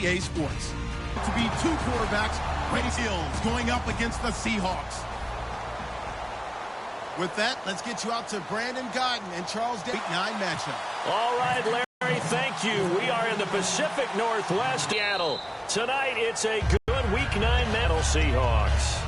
EA Sports. To be two quarterbacks, Brady Hills going up against the Seahawks. With that, let's get you out to Brandon Godden and Charles Day. Week 9 matchup. All right, Larry, thank you. We are in the Pacific Northwest, Seattle. Tonight, it's a good Week 9 matchup, Seahawks.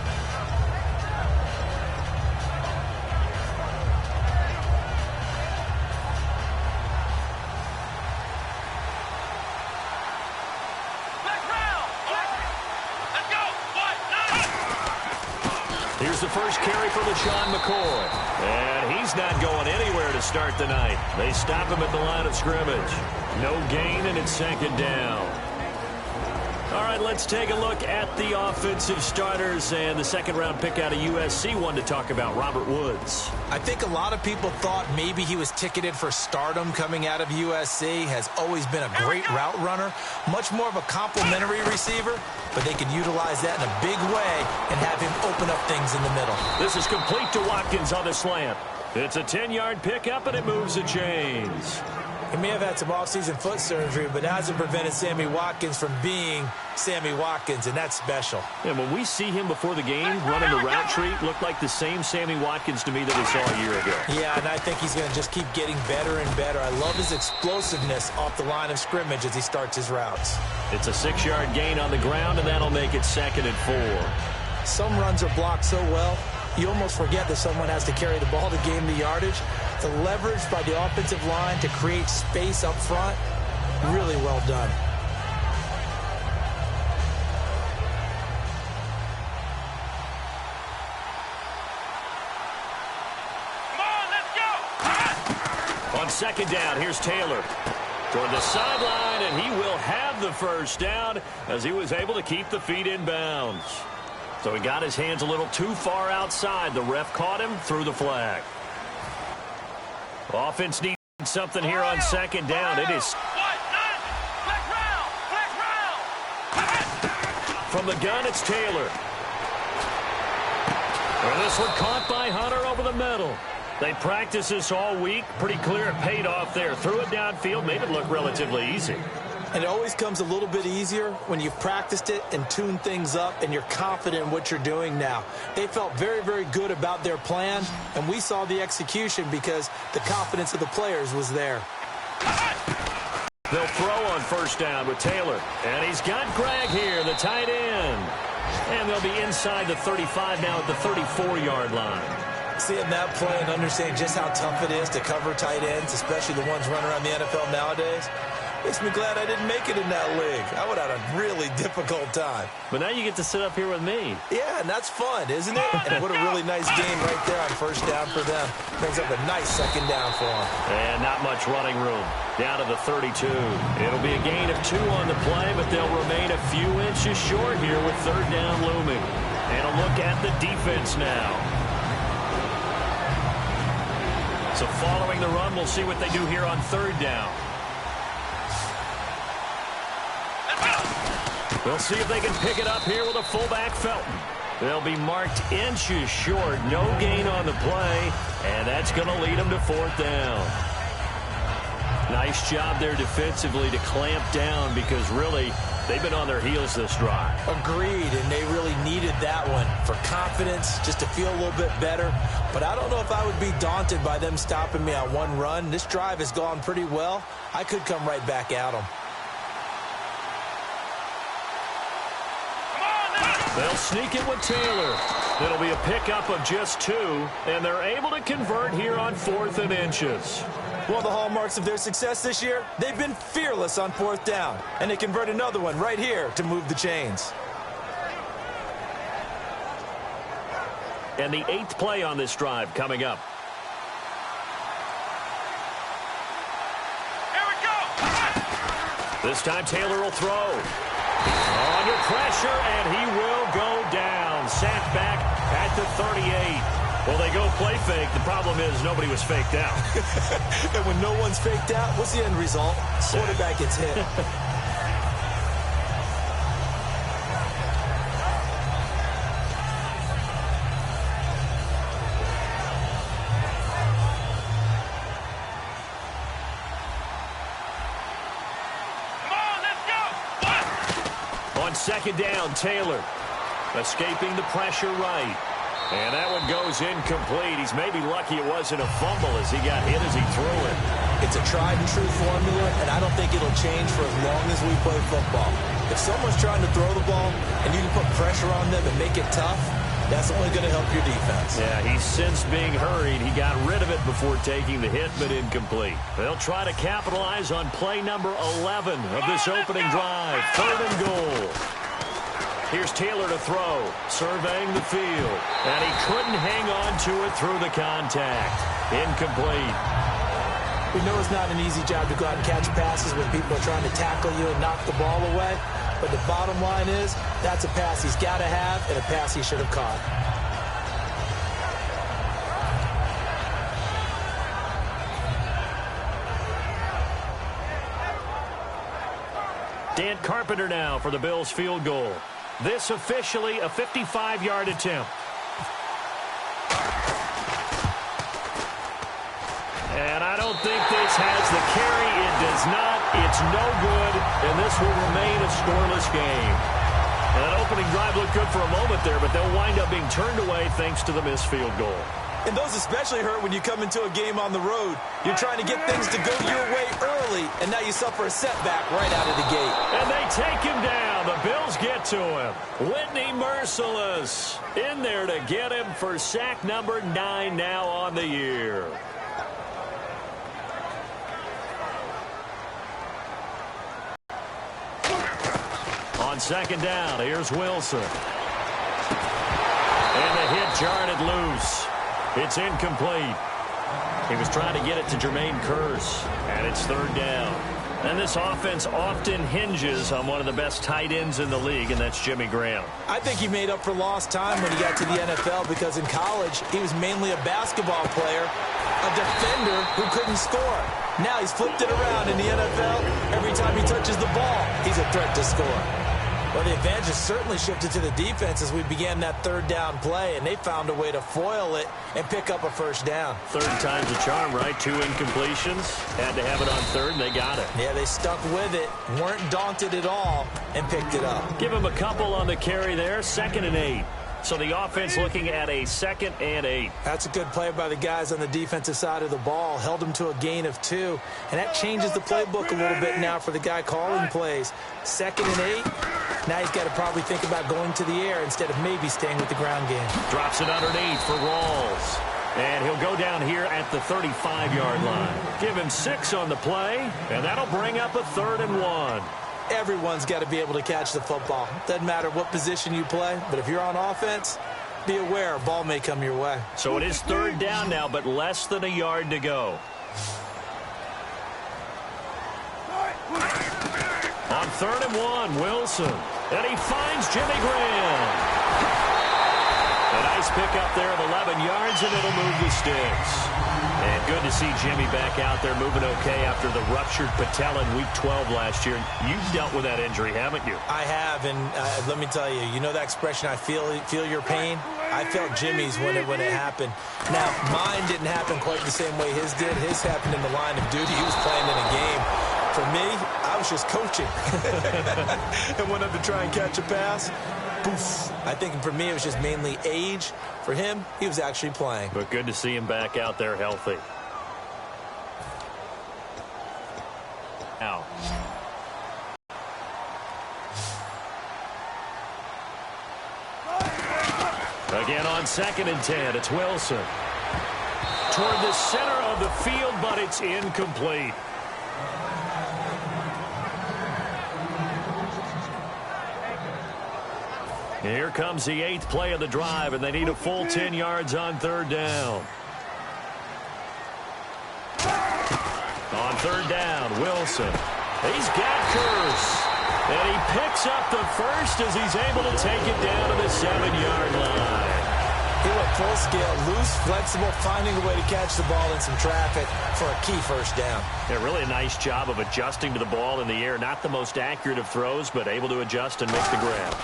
Here's the first carry for LaShawn McCoy. And he's not going anywhere to start the night. They stop him at the line of scrimmage. No gain, and it's second down. All right, let's take a look at the offensive starters and the second-round pick out of USC. One to talk about, Robert Woods. I think a lot of people thought maybe he was ticketed for stardom coming out of USC. Has always been a great route runner, much more of a complimentary receiver, but they can utilize that in a big way and have him open up things in the middle. This is complete to Watkins on the slant. It's a 10-yard pickup, and it moves the chains. He may have had some offseason foot surgery, but it hasn't prevented Sammy Watkins from being Sammy Watkins, and that's special. And when we see him before the game running the route tree, looked like the same Sammy Watkins to me that we saw a year ago. Yeah, and I think he's going to just keep getting better and better. I love his explosiveness off the line of scrimmage as he starts his routes. It's a 6-yard gain on the ground, and that'll make it 2nd and 4. Some runs are blocked so well, you almost forget that someone has to carry the ball to gain the yardage. The leverage by the offensive line to create space up front, really well done. Come on, let's go! On second down, here's Taylor toward the sideline, and he will have the first down as he was able to keep the feet in bounds. So he got his hands a little too far outside. The ref caught him, threw the flag. Offense needs something here on second down. It is from the gun, it's Taylor. And this one caught by Hunter over the middle. They practiced this all week. Pretty clear it paid off there. Threw it downfield, made it look relatively easy. And it always comes a little bit easier when you've practiced it and tuned things up and you're confident in what you're doing now. They felt very, very good about their plan, and we saw the execution because the confidence of the players was there. They'll throw on first down with Taylor. And he's got Gregg here, the tight end. And they'll be inside the 35 now at the 34-yard line. Seeing that play and understanding just how tough it is to cover tight ends, especially the ones running around the NFL nowadays, makes me glad I didn't make it in that league. I would have had a really difficult time. But now you get to sit up here with me. Yeah, and that's fun, isn't it? And what a really nice game right there on first down for them. Brings up a nice second down for them. And not much running room. Down to the 32. It'll be a gain of 2 on the play, but they'll remain a few inches short here with third down looming. And a look at the defense now. So following the run, we'll see what they do here on third down. We'll see if they can pick it up here with a fullback, Felton. They'll be marked inches short. No gain on the play, and that's going to lead them to fourth down. Nice job there defensively to clamp down because really they've been on their heels this drive. Agreed, and they really needed that one for confidence, just to feel a little bit better. But I don't know if I would be daunted by them stopping me on one run. This drive has gone pretty well. I could come right back at them. They'll sneak it with Taylor. It'll be a pickup of just 2, and they're able to convert here on 4th and inches. One of the hallmarks of their success this year, they've been fearless on fourth down, and they convert another one right here to move the chains. And the 8th play on this drive coming up. Here we go. This time Taylor will throw. Under pressure, and he will go down. Sacked back at the 38. Well, they go play fake. The problem is nobody was faked out. And when no one's faked out, what's the end result? Quarterback gets hit. second down, Taylor. Escaping the pressure right. And that one goes incomplete. He's maybe lucky it wasn't a fumble as he got hit as he threw it. It's a tried-and-true formula, and I don't think it'll change for as long as we play football. If someone's trying to throw the ball and you can put pressure on them and make it tough, that's only going to help your defense. Yeah, he's since being hurried. He got rid of it before taking the hit, but incomplete. They'll try to capitalize on play number 11 of this opening drive. 3rd and goal. Here's Taylor to throw, surveying the field. And he couldn't hang on to it through the contact. Incomplete. We know it's not an easy job to go out and catch passes when people are trying to tackle you and knock the ball away. But the bottom line is, that's a pass he's got to have and a pass he should have caught. Dan Carpenter now for the Bills field goal. This officially a 55-yard attempt. And I don't think this has the carry. It does not. It's no good, and this will remain a scoreless game. And that opening drive looked good for a moment there, but they'll wind up being turned away thanks to the missed field goal. And those especially hurt when you come into a game on the road. You're trying to get things to go your way early, and now you suffer a setback right out of the gate. And they take him down. The Bills get to him. Whitney Merciless in there to get him for sack number 9 now on the year. On second down, here's Wilson. And the hit jarred it loose. It's incomplete. He was trying to get it to Jermaine Kearse, and it's 3rd down. And this offense often hinges on one of the best tight ends in the league, and that's Jimmy Graham. I think he made up for lost time when he got to the NFL because in college, he was mainly a basketball player, a defender who couldn't score. Now he's flipped it around in the NFL. Every time he touches the ball, he's a threat to score. Well, the advantage has certainly shifted to the defense as we began that 3rd down play, and they found a way to foil it and pick up a 1st down. 3rd time's a charm, right? 2 incompletions. Had to have it on 3rd, and they got it. Yeah, they stuck with it, weren't daunted at all, and picked it up. Give him a couple on the carry there. 2nd and 8. So the offense looking at a 2nd and 8. That's a good play by the guys on the defensive side of the ball. Held them to a gain of 2. And that changes the playbook a little bit now for the guy calling plays. 2nd and 8. Now he's got to probably think about going to the air instead of maybe staying with the ground game. Drops it underneath for Rawls. And he'll go down here at the 35-yard line. Give him 6 on the play, and that'll bring up a 3rd and 1. Everyone's got to be able to catch the football. Doesn't matter what position you play, but if you're on offense, be aware a ball may come your way. So it is 3rd down now, but less than a yard to go. On 3rd and 1, Wilson. And he finds Jimmy Graham. A nice pick up there of 11 yards, and it'll move the sticks. And good to see Jimmy back out there moving okay after the ruptured patella in Week 12 last year. You've dealt with that injury, haven't you? I have, and let me tell you, you know that expression, I feel your pain? I felt Jimmy's when it happened. Now, mine didn't happen quite the same way his did. His happened in the line of duty. He was playing in a game. For me, I was just coaching. And went up to try and catch a pass. Poof. I think for me, it was just mainly age. For him, he was actually playing. But good to see him back out there healthy. Now. Again on 2nd and 10, it's Wilson. Toward the center of the field, but it's incomplete. Here comes the 8th play of the drive, and they need a full 10 yards on 3rd down. On 3rd down, Wilson. He's got Kearse. And he picks up the 1st as he's able to take it down to the 7-yard line. He went full scale, loose, flexible, finding a way to catch the ball in some traffic for a key 1st down. Yeah, really a nice job of adjusting to the ball in the air. Not the most accurate of throws, but able to adjust and make the grab.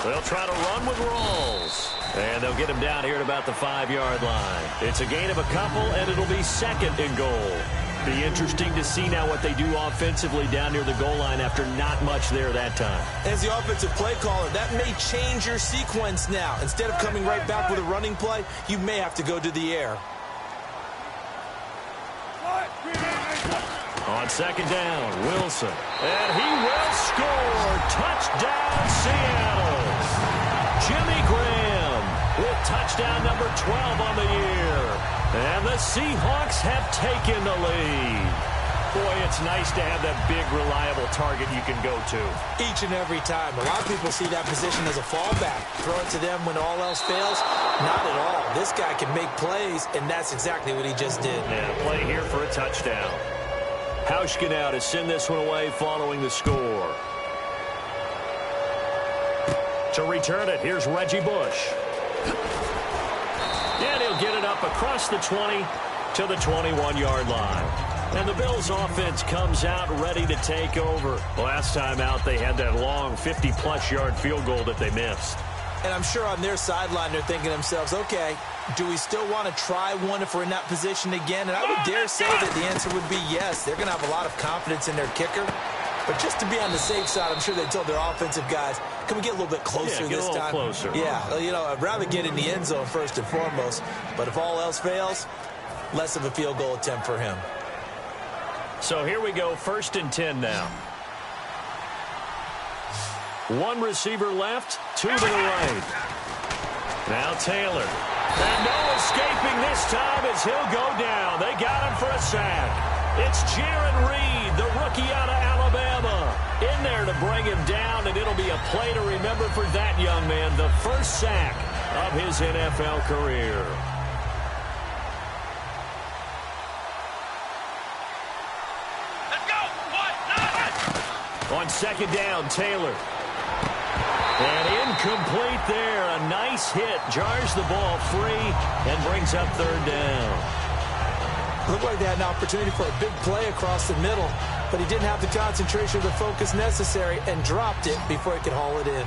They'll try to run with Rawls. And they'll get him down here at about the 5-yard line. It's a gain of a couple, and it'll be 2nd and goal. Be interesting to see now what they do offensively down near the goal line after not much there that time. As the offensive play caller, that may change your sequence now. Instead of coming right back with a running play, you may have to go to the air. On second down, Wilson. And he will score. Touchdown, Seattle. Jimmy Graham with touchdown number 12 on the year. And the Seahawks have taken the lead. Boy, it's nice to have that big, reliable target you can go to. Each and every time. A lot of people see that position as a fallback. Throw it to them when all else fails. Not at all. This guy can make plays, and that's exactly what he just did. Yeah, play here for a touchdown. Hauschka now to send this one away following the score. To return it, here's Reggie Bush. And he'll get it up across the 20 to the 21-yard line. And the Bills offense comes out ready to take over. Last time out, they had that long 50-plus yard field goal that they missed. And I'm sure on their sideline, they're thinking to themselves, okay, do we still want to try one if we're in that position again? And I would dare say that the answer would be yes. They're going to have a lot of confidence in their kicker. But just to be on the safe side, I'm sure they told their offensive guys, can we get a little bit closer this time? Closer. Yeah, you know, I'd rather get in the end zone first and foremost. But if all else fails, less of a field goal attempt for him. So here we go, 1st and 10 now. One receiver left, two to the right. Now Taylor. And no escaping this time as he'll go down. They got him for a sack. It's Jaron Reed, the rookie out of Alabama, in there to bring him down, and it'll be a play to remember for that young man, the first sack of his NFL career. Let's go. 1, 9. On second down, Taylor. And incomplete there. A nice hit. Jars the ball free and brings up 3rd down. Looked like they had an opportunity for a big play across the middle, but he didn't have the concentration or the focus necessary and dropped it before he could haul it in.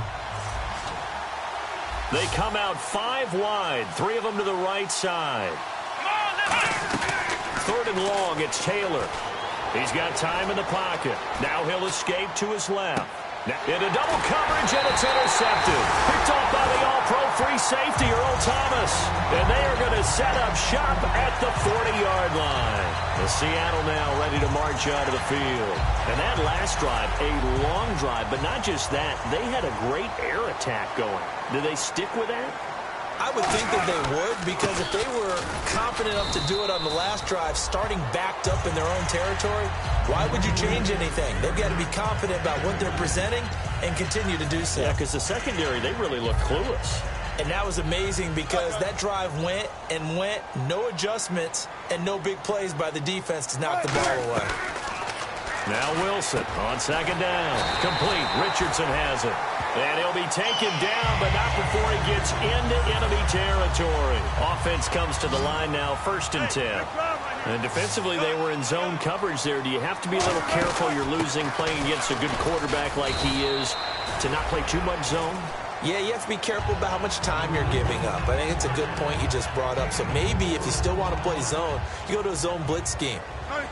They come out 5 wide, 3 of them to the right side. Come on, let's go. 3rd and long, it's Taylor. He's got time in the pocket. Now he'll escape to his left. Into double coverage, and it's intercepted. Picked off by the all-pro free safety, Earl Thomas. And they are going to set up shop at the 40-yard line. The Seattle now ready to march out of the field. And that last drive, a long drive, but not just that. They had a great air attack going. Do they stick with that? I would think that they would, because if they were confident enough to do it on the last drive, starting backed up in their own territory, why would you change anything? They've got to be confident about what they're presenting and continue to do so. Yeah, because the secondary, they really look clueless. And that was amazing because that drive went and went, no adjustments, and no big plays by the defense to knock the ball away. Now Wilson on second down. Complete. Richardson has it. And he'll be taken down, but not before he gets into enemy territory. Offense comes to the line now, 1st and 10. And defensively, they were in zone coverage there. Do you have to be a little careful? You're losing, playing against a good quarterback like he is, to not play too much zone? Yeah, you have to be careful about how much time you're giving up. I think it's a good point you just brought up. So maybe if you still want to play zone, you go to a zone blitz scheme.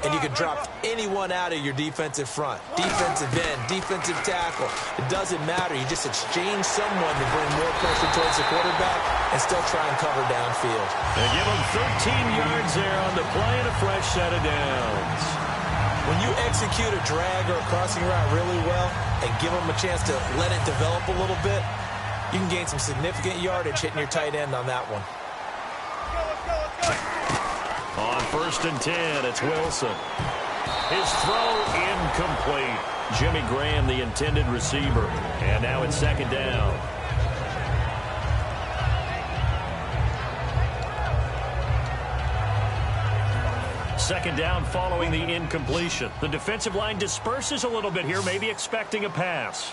And you can drop anyone out of your defensive front. Defensive end, defensive tackle. It doesn't matter. You just exchange someone to bring more pressure towards the quarterback and still try and cover downfield. They give him 13 yards there on the play and a fresh set of downs. When you execute a drag or a crossing route really well and give them a chance to let it develop a little bit, you can gain some significant yardage hitting your tight end on that one. On 1st and 10, it's Wilson. His throw incomplete. Jimmy Graham, the intended receiver. And now it's 2nd down. Second down following the incompletion. The defensive line disperses a little bit here, maybe expecting a pass.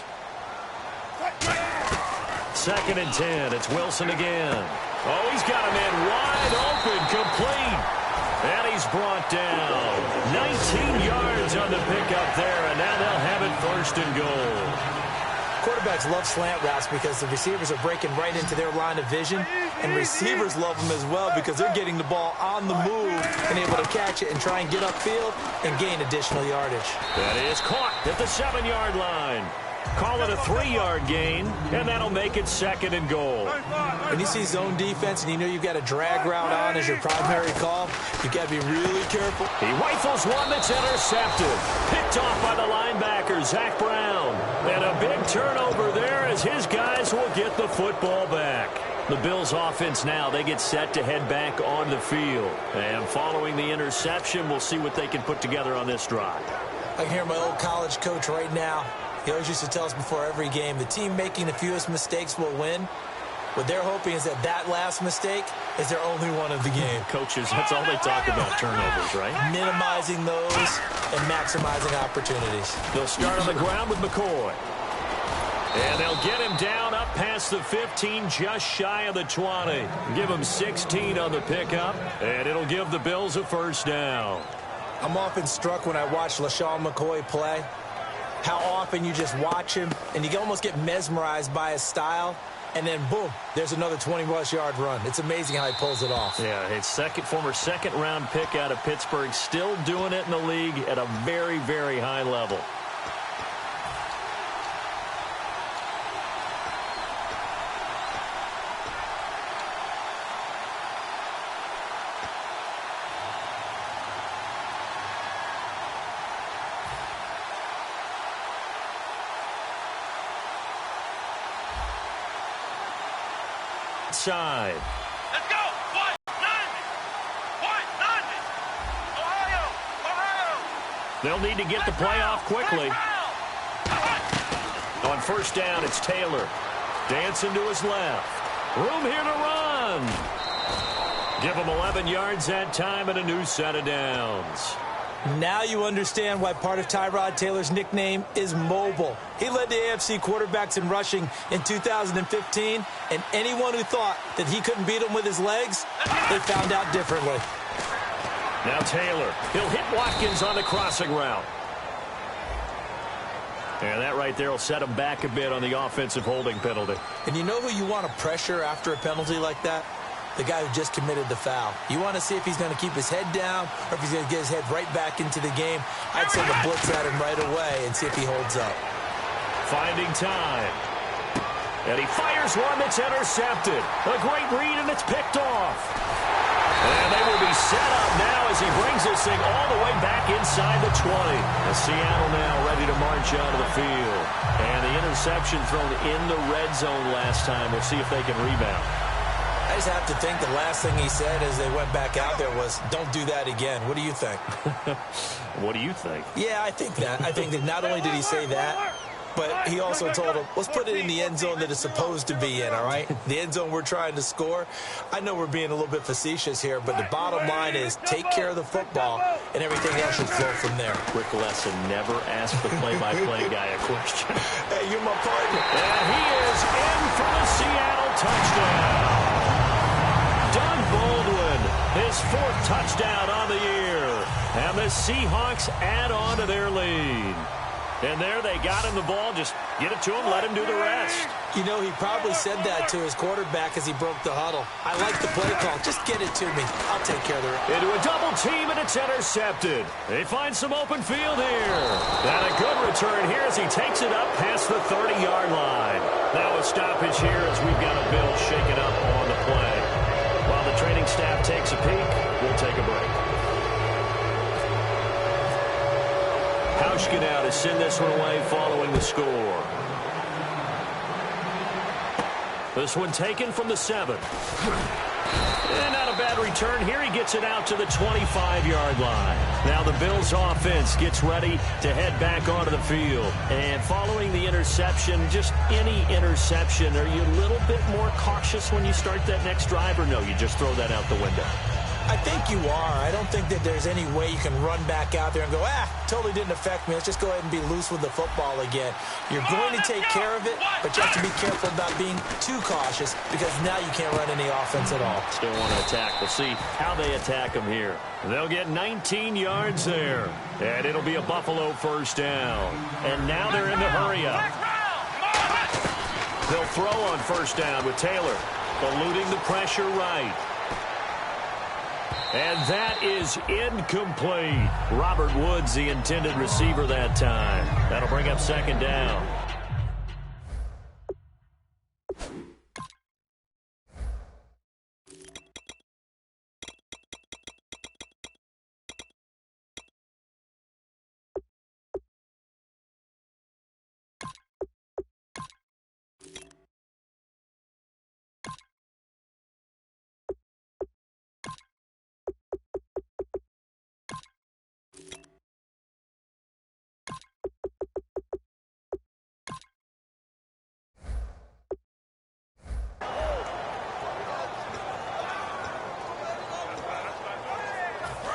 2nd and 10, it's Wilson again. Oh, he's got a man wide open, complete. And he's brought down. 19 yards on the pickup there, and now they'll have it 1st and goal. Quarterbacks love slant routes because the receivers are breaking right into their line of vision, and receivers love them as well because they're getting the ball on the move and able to catch it and try and get upfield and gain additional yardage. That is caught at the 7-yard line. Call it a 3-yard gain, and that'll make it 2nd and goal. When you see zone defense and you know you've got a drag route on as your primary call, you've got to be really careful. He rifles one that's intercepted. Picked off by the linebacker, Zach Brown. And a big turnover there as his guys will get the football back. The Bills offense now, they get set to head back on the field. And following the interception, we'll see what they can put together on this drive. I can hear my old college coach right now. He always used to tell us before every game, the team making the fewest mistakes will win. What they're hoping is that last mistake is their only one of the game. Coaches, that's all they talk about, turnovers, right? Minimizing those and maximizing opportunities. They'll start on the ground with McCoy. And they'll get him down up past the 15, just shy of the 20. Give him 16 on the pickup, and it'll give the Bills a first down. I'm often struck when I watch LaShawn McCoy play, how often you just watch him and you almost get mesmerized by his style, and then boom, there's another 20-plus yard run. It's amazing how he pulls it off. Yeah, his former second-round pick out of Pittsburgh, still doing it in the league at a very, very high level. Side. Let's go. 190. Ohio. They'll need to get the play off quickly. On first down, it's Taylor. Dancing to his left. Room here to run. Give him 11 yards that time and a new set of downs. Now you understand why part of Tyrod Taylor's nickname is mobile. He led the AFC quarterbacks in rushing in 2015, and anyone who thought that he couldn't beat him with his legs, they found out differently. Now Taylor, he'll hit Watkins on the crossing route. And that right there will set him back a bit on the offensive holding penalty. And you know who you want to pressure after a penalty like that? The guy who just committed the foul. You want to see if he's going to keep his head down or if he's going to get his head right back into the game. I'd send a blitz at him right away and see if he holds up. Finding time. And he fires one that's intercepted. A great read, and it's picked off. And they will be set up now as he brings this thing all the way back inside the 20. And Seattle now ready to march out of the field. And the interception thrown in the red zone last time. We'll see if they can rebound. I just have to think the last thing he said as they went back out there was, don't do that again. What do you think? What do you think? Yeah, I think that. I think that not only did he say that, but he also told him, let's put it in the end zone that it's supposed to be in, all right? The end zone we're trying to score. I know we're being a little bit facetious here, but the bottom line is take care of the football, and everything else should flow from there. Rick Lesson never asked the play-by-play guy a question. Hey, you're my partner. And he is in for the Seattle touchdown. Doug Baldwin, his 4th touchdown on the year. And the Seahawks add on to their lead. And there they got him the ball. Just get it to him, let him do the rest. You know, he probably said that to his quarterback as he broke the huddle. I like the play call. Just get it to me. I'll take care of the rest. Into a double team, and it's intercepted. They find some open field here. And a good return here as he takes it up past the 30-yard line. Now a stoppage here as we've got a Bill shaken up on the play. While the training staff takes a peek, we'll take a break. Hauschka now to send this one away following the score. This one taken from the 7. And not a bad return here. He gets it out to the 25-yard line. Now the Bills offense gets ready to head back onto the field. And following the interception, just any interception, are you a little bit more cautious when you start that next drive, or no, you just throw that out the window? I think you are. I don't think that there's any way you can run back out there and go, totally didn't affect me. Let's just go ahead and be loose with the football again. You're going to take care of it, but you have to be careful about being too cautious because now you can't run any offense at all. Still want to attack. We'll see how they attack them here. They'll get 19 yards there, and it'll be a Buffalo first down. And now they're in the hurry up. They'll throw on first down with Taylor, eluding the pressure right. And that is incomplete. Robert Woods, the intended receiver that time. That'll bring up second down.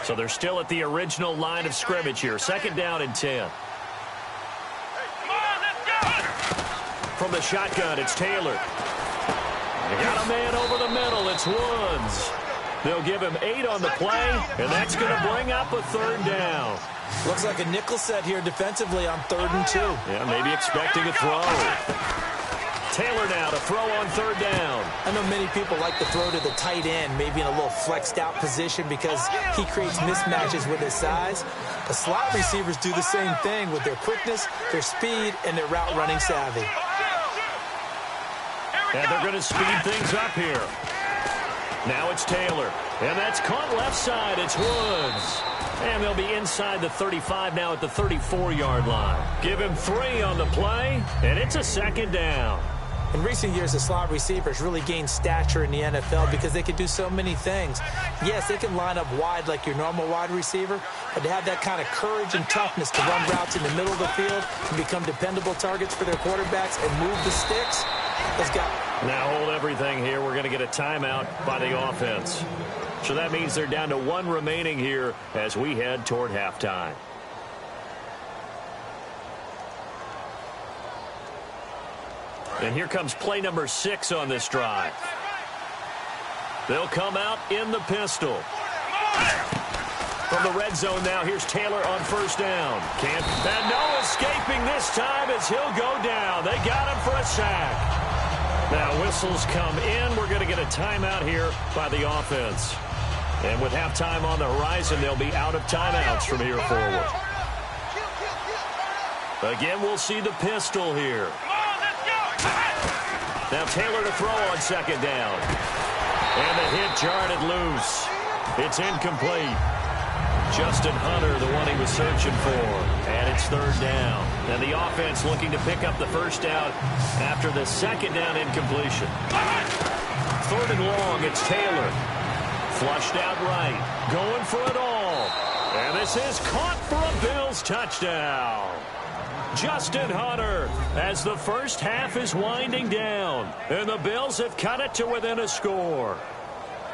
So they're still at the original line of scrimmage here. Second down and 10. From the shotgun, it's Taylor. They got a man over the middle. It's Woods. They'll give him 8 on the play, and that's going to bring up a third down. Looks like a nickel set here defensively on 3rd and 2. Yeah, maybe expecting a throw. Taylor now to throw on third down. I know many people like to throw to the tight end, maybe in a little flexed out position because he creates mismatches with his size. The slot receivers do the same thing with their quickness, their speed, and their route running savvy. And they're going to speed things up here. Now it's Taylor. And that's caught left side. It's Woods. And they'll be inside the 35 now at the 34-yard line. Give him 3 on the play, and it's a second down. In recent years, the slot receivers really gained stature in the NFL because they can do so many things. Yes, they can line up wide like your normal wide receiver, but to have that kind of courage and toughness to run routes in the middle of the field and become dependable targets for their quarterbacks and move the sticks, let's go. Now hold everything here. We're going to get a timeout by the offense. So that means they're down to 1 remaining here as we head toward halftime. And here comes play number 6 on this drive. They'll come out in the pistol. From the red zone now, here's Taylor on first down. And no escaping this time as he'll go down. They got him for a sack. Now whistles come in. We're going to get a timeout here by the offense. And with halftime on the horizon, they'll be out of timeouts from here forward. Again, we'll see the pistol here. Now Taylor to throw on second down. And the hit jarred it loose. It's incomplete. Justin Hunter, the one he was searching for. And it's third down. And the offense looking to pick up the first down after the second down incompletion. 3rd and long, it's Taylor. Flushed out right. Going for it all. And this is caught for a Bills touchdown. Justin Hunter as the first half is winding down. And the Bills have cut it to within a score.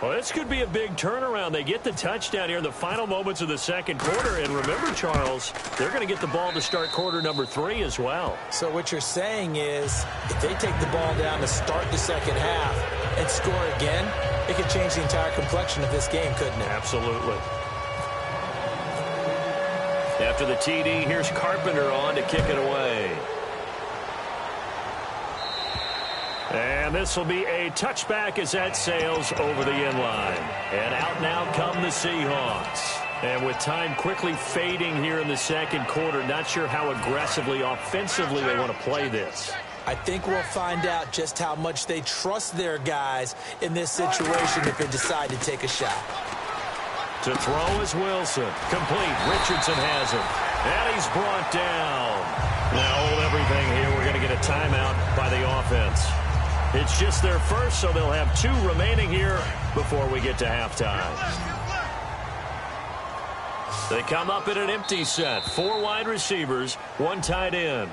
Well, this could be a big turnaround. They get the touchdown here in the final moments of the second quarter. And remember, Charles, they're going to get the ball to start quarter number 3 as well. So what you're saying is if they take the ball down to start the second half and score again, it could change the entire complexion of this game, couldn't it? Absolutely. After the TD, here's Carpenter on to kick it away. And this will be a touchback as that sails over the inline. And out now come the Seahawks. And with time quickly fading here in the second quarter, not sure how aggressively, offensively they want to play this. I think we'll find out just how much they trust their guys in this situation if they decide to take a shot. To throw is Wilson. Complete. Richardson has him. And he's brought down. Now hold everything here. We're going to get a timeout by the offense. It's just their first, so they'll have 2 remaining here before we get to halftime. They come up in an empty set. 4 wide receivers, 1 tight end.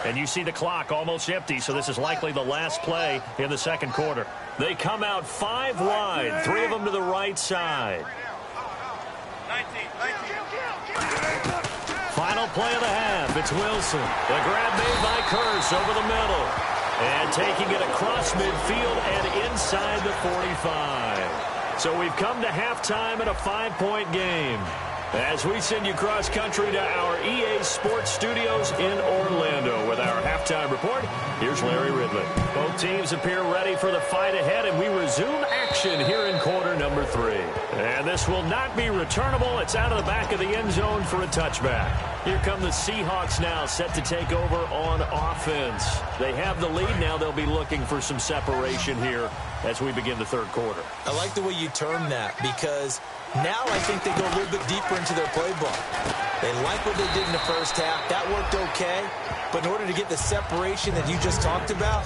And you see the clock almost empty, so this is likely the last play in the second quarter. They come out 5 wide, 3 of them to the right side. Final play of the half, it's Wilson. The grab made by Curse over the middle. And taking it across midfield and inside the 45. So we've come to halftime in a 5-point game. As we send you cross-country to our EA Sports Studios in Orlando with our halftime report, here's Larry Ridley. Both teams appear ready for the fight ahead, and we resume action here in quarter number 3. And this will not be returnable. It's out of the back of the end zone for a touchback. Here come the Seahawks now, set to take over on offense. They have the lead now. They'll be looking for some separation here as we begin the third quarter. I like the way you term that, because now I think they go a little bit deeper into their playbook. They like what they did in the first half. That worked okay. But in order to get the separation that you just talked about,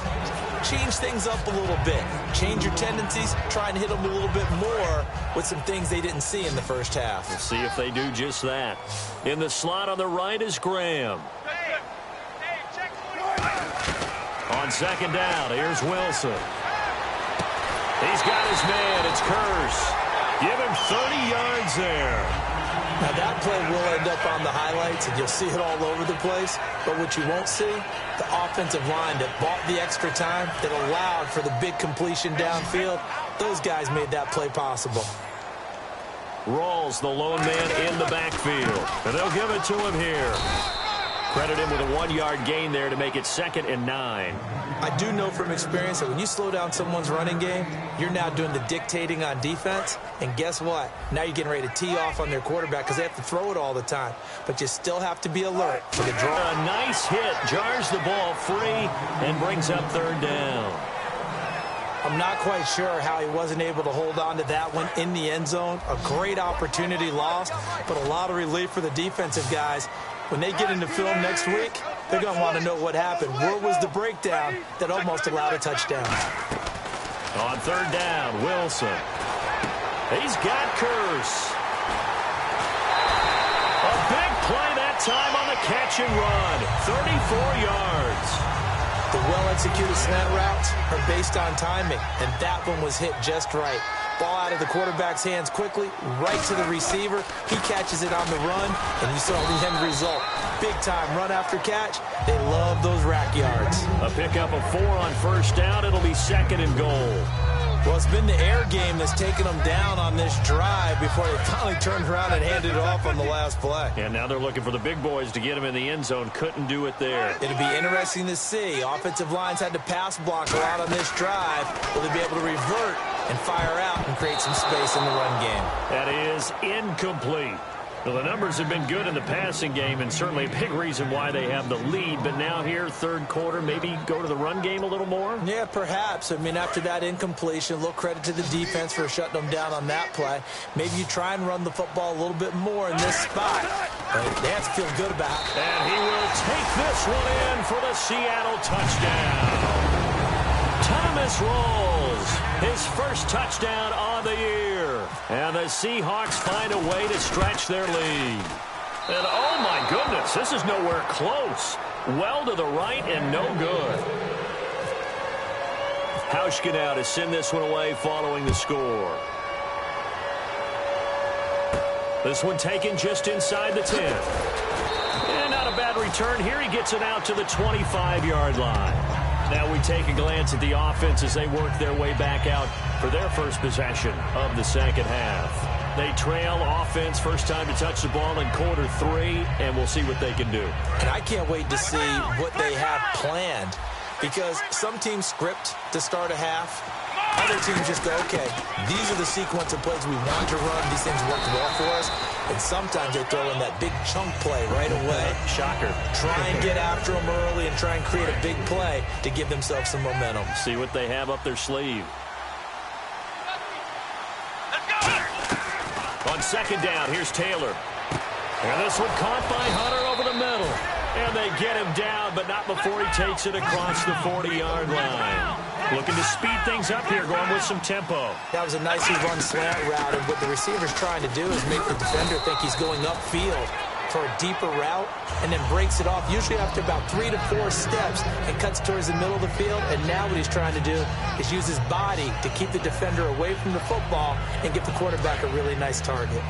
change things up a little bit. Change your tendencies. Try and hit them a little bit more with some things they didn't see in the first half. We'll see if they do just that. In the slot on the right is Graham. On second down, here's Wilson. He's got his man. It's Curse. Give him 30 yards there. Now, that play will end up on the highlights, and you'll see it all over the place. But what you won't see, the offensive line that bought the extra time, that allowed for the big completion downfield, those guys made that play possible. Rawls, the lone man in the backfield. And they'll give it to him here. Credit him with a 1-yard gain there to make it 2nd and 9. I do know from experience that when you slow down someone's running game, you're now doing the dictating on defense. And guess what? Now you're getting ready to tee off on their quarterback because they have to throw it all the time. But you still have to be alert for the draw. A nice hit. Jars the ball free and brings up 3rd down. I'm not quite sure how he wasn't able to hold on to that one in the end zone. A great opportunity lost, but a lot of relief for the defensive guys. When they get into film next week, they're going to want to know what happened. Where was the breakdown that almost allowed a touchdown? On 3rd down, Wilson. He's got Curse. A big play that time on the catch and run. 34 yards. The well-executed slant routes are based on timing, and that one was hit just right. Ball out of the quarterback's hands quickly, right to the receiver. He catches it on the run, and you saw the end result. Big-time run after catch. They love those rack yards. A pickup of 4 on 1st down. It'll be 2nd and goal. Well, it's been the air game that's taken them down on this drive before they finally turned around and handed it off on the last play. And now they're looking for the big boys to get him in the end zone. Couldn't do it there. It'll be interesting to see. Offensive lines had to pass block a lot on this drive. Will they be able to revert and fire out and create some space in the run game? That is incomplete. Well, the numbers have been good in the passing game, and certainly a big reason why they have the lead. But now here, 3rd quarter, maybe go to the run game a little more? Yeah, perhaps. I mean, after that incompletion, a little credit to the defense for shutting them down on that play. Maybe you try and run the football a little bit more in this spot. But they have to feel good about it. And he will take this one in for the Seattle touchdown. Thomas Rawls, his first touchdown on the year. And the Seahawks find a way to stretch their lead. And oh my goodness, this is nowhere close. Well to the right and no good. Hauschka now to send this one away following the score. This one taken just inside the 10. And not a bad return here. He gets it out to the 25-yard line. Now we take a glance at the offense as they work their way back out for their first possession of the 2nd half. They trail offense, first time to touch the ball in quarter 3, and we'll see what they can do. And I can't wait to see what they have planned, because some teams script to start a half. Other teams just go, okay, these are the sequence of plays we want to run. These things work well for us. And sometimes they throw in that big chunk play right away. Shocker. Try and get after them early and try and create a big play to give themselves some momentum. See what they have up their sleeve. On 2nd down, here's Taylor. And this one caught by Hunter over the middle. And they get him down, but not before he takes it across the 40-yard line. Looking to speed things up here, going with some tempo. That was a nicely run slant route, and what the receiver's trying to do is make the defender think he's going upfield for a deeper route, and then breaks it off, usually after about 3 to 4 steps, and cuts towards the middle of the field. And now what he's trying to do is use his body to keep the defender away from the football and give the quarterback a really nice target.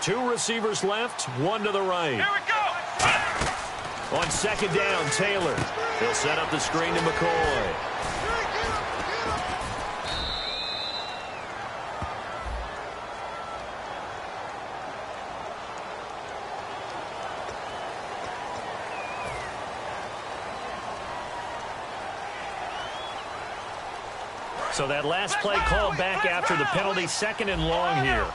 2 receivers left, 1 to the right. Here we go. On 2nd down, Taylor. He'll set up the screen to McCoy. So that last play called back after the penalty, 2nd and long here.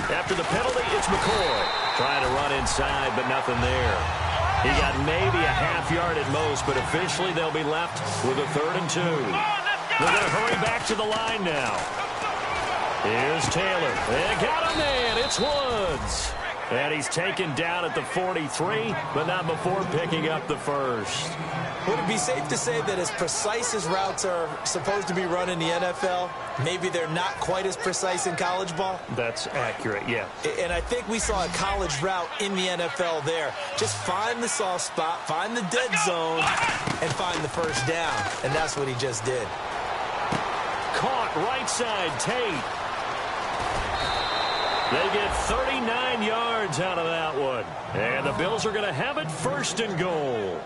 After the penalty, it's McCoy. Trying to run inside, but nothing there. He got maybe a half yard at most, but officially they'll be left with a 3rd and 2. They're going to hurry back to the line now. Here's Taylor. They got him, man. It's Woods. And he's taken down at the 43, but not before picking up the first. Would it be safe to say that as precise as routes are supposed to be run in the NFL, maybe they're not quite as precise in college ball? That's accurate, yeah. And I think we saw a college route in the NFL there. Just find the soft spot, find the dead zone, and find the first down. And that's what he just did. Caught right side, Tate. They get 39 yards out of that one. And the Bills are going to have it 1st and goal.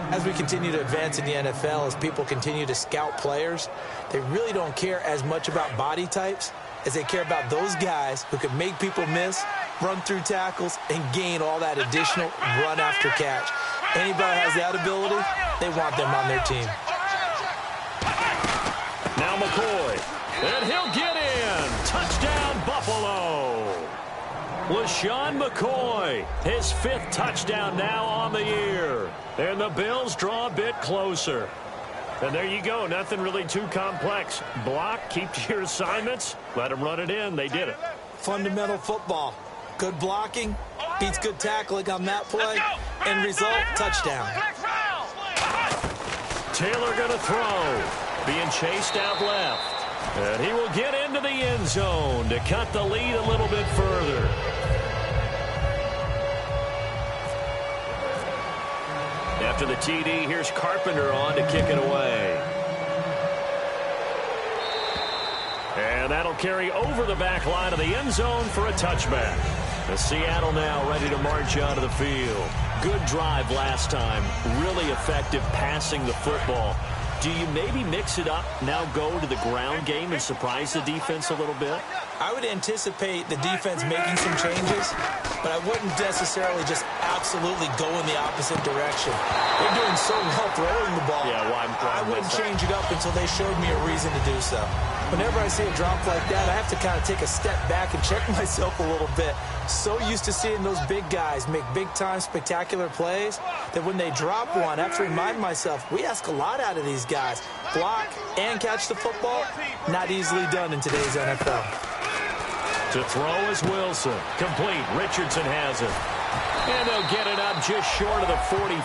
As we continue to advance in the NFL, as people continue to scout players, they really don't care as much about body types as they care about those guys who can make people miss, run through tackles, and gain all that additional run after catch. Anybody has that ability, they want them on their team. Now McCoy, and he'll get in. Touchdown, Buffalo. LaShawn McCoy, his 5th touchdown now on the year. And the Bills draw a bit closer. And there you go, nothing really too complex. Block, keep to your assignments, let them run it in. They did it. Fundamental football. Good blocking, beats good tackling on that play. End result, touchdown. Taylor going to throw. Being chased out left. And he will get into the end zone to cut the lead a little bit further. After the TD, here's Carpenter on to kick it away. And that'll carry over the back line of the end zone for a touchback. The Seattle now ready to march onto the field. Good drive last time. Really effective passing the football. Do you maybe mix it up, now go to the ground game and surprise the defense a little bit? I would anticipate the defense making some changes, but I wouldn't necessarily just absolutely go in the opposite direction. They're doing so well throwing the ball. Yeah, why I wouldn't change it up until they showed me a reason to do so. Whenever I see a drop like that, I have to kind of take a step back and check myself a little bit. So used to seeing those big guys make big-time spectacular plays that when they drop one, I have to remind myself, we ask a lot out of these guys. Block and catch the football, not easily done in today's NFL. To throw is Wilson. Complete. Richardson has it. And they'll get it up just short of the 45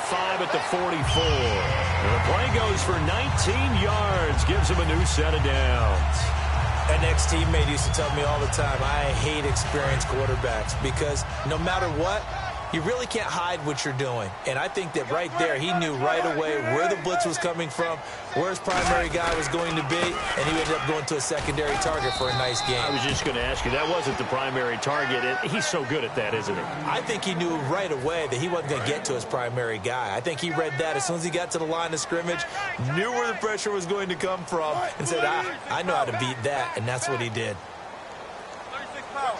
at the 44. And the play goes for 19 yards. Gives him a new set of downs. An ex-teammate used to tell me all the time, I hate experienced quarterbacks because no matter what, you really can't hide what you're doing. And I think that right there, he knew right away where the blitz was coming from, where his primary guy was going to be, and he ended up going to a secondary target for a nice game. I was just going to ask you, that wasn't the primary target. He's so good at that, isn't he? I think he knew right away that he wasn't going to get to his primary guy. I think he read that as soon as he got to the line of scrimmage, knew where the pressure was going to come from, and said, I know how to beat that, and that's what he did. 36 power.